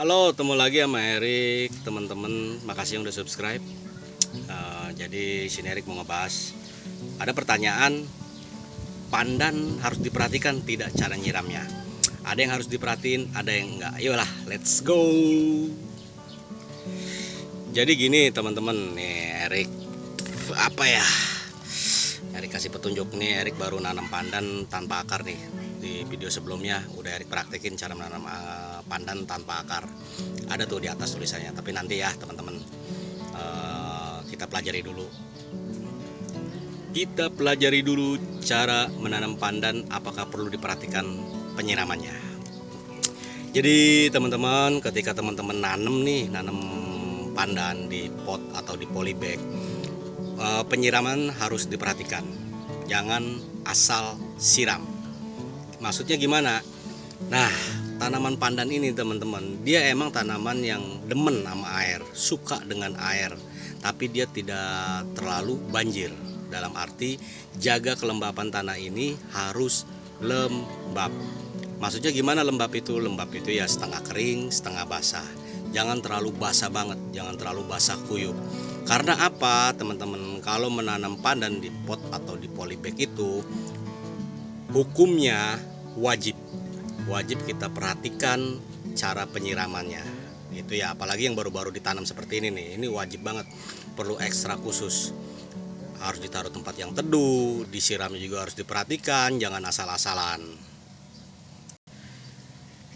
Halo, ketemu lagi sama Erik, teman-teman. Makasih yang udah subscribe. Jadi sini Erik mau ngebahas. Ada pertanyaan, pandan harus diperhatikan tidak cara nyiramnya? Ada yang harus diperhatiin, ada yang enggak. Ayolah, let's go. Jadi gini teman-teman, nih Erik apa ya? Erik kasih petunjuk nih. Erik baru nanam pandan tanpa akar nih. Di video sebelumnya udah Erik praktekin cara menanam pandan tanpa akar. Ada tuh di atas tulisannya. Tapi nanti ya teman-teman, kita pelajari dulu. Kita pelajari dulu cara menanam pandan. Apakah perlu diperhatikan penyiramannya? Jadi teman-teman, ketika teman-teman nanam pandan di pot atau di polybag, penyiraman harus diperhatikan. Jangan asal siram. Maksudnya gimana? Nah, tanaman pandan ini teman-teman, dia emang tanaman yang demen sama air, suka dengan air, tapi dia tidak terlalu banjir. Dalam arti jaga kelembapan tanah ini harus lembab. Maksudnya gimana lembab itu? Lembab itu ya setengah kering, setengah basah. Jangan terlalu basah banget, jangan terlalu basah kuyup. Karena apa teman-teman? Kalau menanam pandan di pot atau di polybag itu hukumnya wajib kita perhatikan cara penyiramannya. Itu ya, apalagi yang baru-baru ditanam seperti ini nih. Ini wajib banget, perlu ekstra khusus. Harus ditaruh tempat yang teduh, disiramnya juga harus diperhatikan, jangan asal-asalan.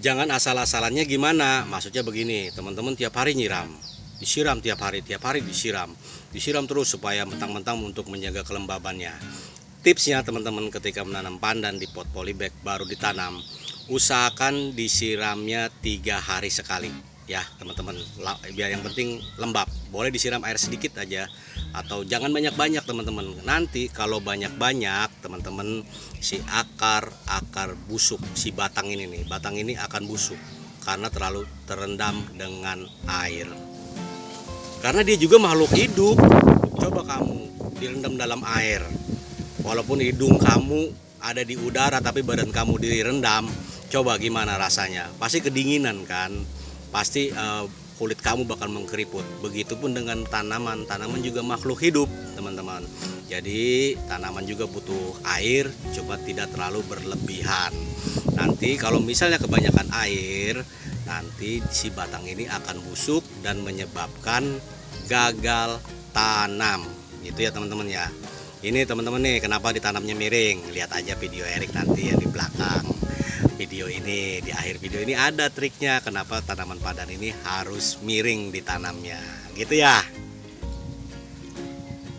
Jangan asal-asalannya gimana? Maksudnya begini, teman-teman tiap hari nyiram, disiram tiap hari disiram. Disiram terus supaya mentang-mentang untuk menjaga kelembabannya. Tipsnya teman-teman, ketika menanam pandan di pot polybag baru ditanam, usahakan disiramnya 3 hari sekali ya teman-teman, biar yang penting lembab. Boleh disiram air sedikit aja atau jangan banyak-banyak teman-teman. Nanti kalau banyak-banyak teman-teman, si akar busuk, si batang ini akan busuk karena terlalu terendam dengan air. Karena dia juga makhluk hidup. Coba kamu direndam dalam air. Walaupun hidung kamu ada di udara tapi badan kamu direndam, coba gimana rasanya? Pasti kedinginan kan? Pasti kulit kamu bakal mengkeriput. Begitupun dengan tanaman juga makhluk hidup teman-teman. Jadi tanaman juga butuh air, coba tidak terlalu berlebihan. Nanti kalau misalnya kebanyakan air, nanti si batang ini akan busuk dan menyebabkan gagal tanam. Gitu ya teman-teman ya. Ini teman-teman nih, kenapa ditanamnya miring? Lihat aja video Erik nanti ya di belakang video ini. Di akhir video ini ada triknya kenapa tanaman pandan ini harus miring ditanamnya, gitu ya.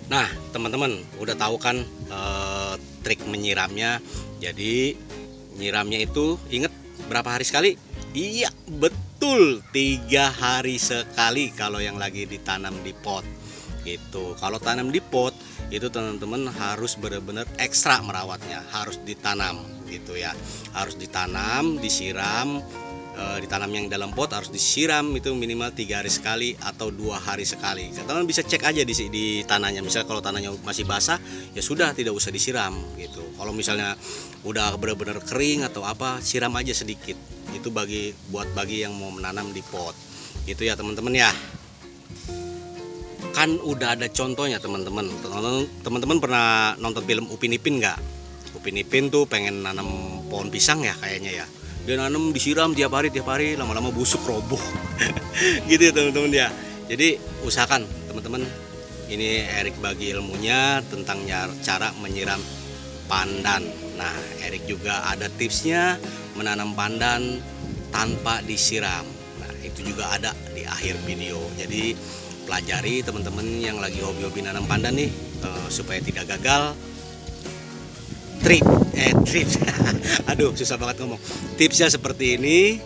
Nah teman-teman udah tahu kan trik menyiramnya. Jadi nyiramnya itu inget berapa hari sekali? Iya betul, 3 hari sekali kalau yang lagi ditanam di pot gitu. Kalau tanam di pot itu teman-teman harus benar-benar ekstra merawatnya, harus ditanam gitu ya, harus ditanam, disiram. Ditanam yang dalam pot harus disiram itu minimal 3 hari sekali atau 2 hari sekali. Teman-teman bisa cek aja di tanahnya. Misalnya kalau tanahnya masih basah, ya sudah tidak usah disiram gitu. Kalau misalnya udah benar-benar kering atau apa, siram aja sedikit. Itu buat yang mau menanam di pot gitu ya teman-teman ya. Kan udah ada contohnya teman-teman. Teman-teman pernah nonton film Upin Ipin nggak? Upin Ipin tuh pengen nanam pohon pisang ya kayaknya ya. Dia nanam disiram tiap hari, lama-lama busuk roboh. Gitu ya teman-teman ya. Jadi usahakan teman-teman, ini Erik bagi ilmunya tentang cara menyiram pandan. Nah Erik juga ada tipsnya menanam pandan tanpa disiram. Nah itu juga ada di akhir video. Jadi pelajari teman-teman yang lagi hobi-hobi nanam pandan nih, supaya tidak gagal. Trik aduh susah banget ngomong. Tipsnya seperti ini.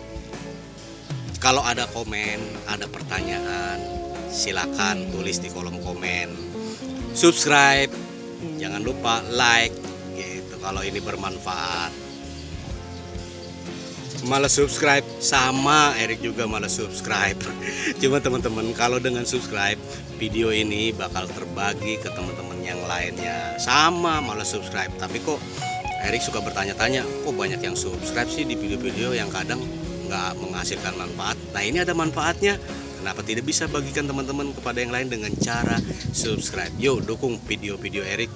Kalau ada komen, ada pertanyaan, silakan tulis di kolom komen. Subscribe, jangan lupa like gitu kalau ini bermanfaat. Malas subscribe, sama Erik juga malas subscribe. Cuma teman-teman, kalau dengan subscribe, video ini bakal terbagi ke teman-teman yang lainnya. Sama malas subscribe, tapi kok Erik suka bertanya-tanya, kok banyak yang subscribe sih di video-video yang kadang nggak menghasilkan manfaat. Nah ini ada manfaatnya. Kenapa tidak bisa bagikan teman-teman kepada yang lain dengan cara subscribe? Yuk dukung video-video Erik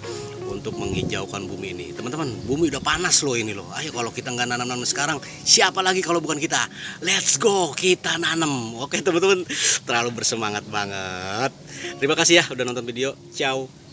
untuk menghijaukan bumi ini. Teman-teman, bumi udah panas loh ini loh. Ayo kalau kita nggak nanam-nanam sekarang, siapa lagi kalau bukan kita? Let's go, kita nanam. Oke teman-teman, terlalu bersemangat banget. Terima kasih ya udah nonton video. Ciao.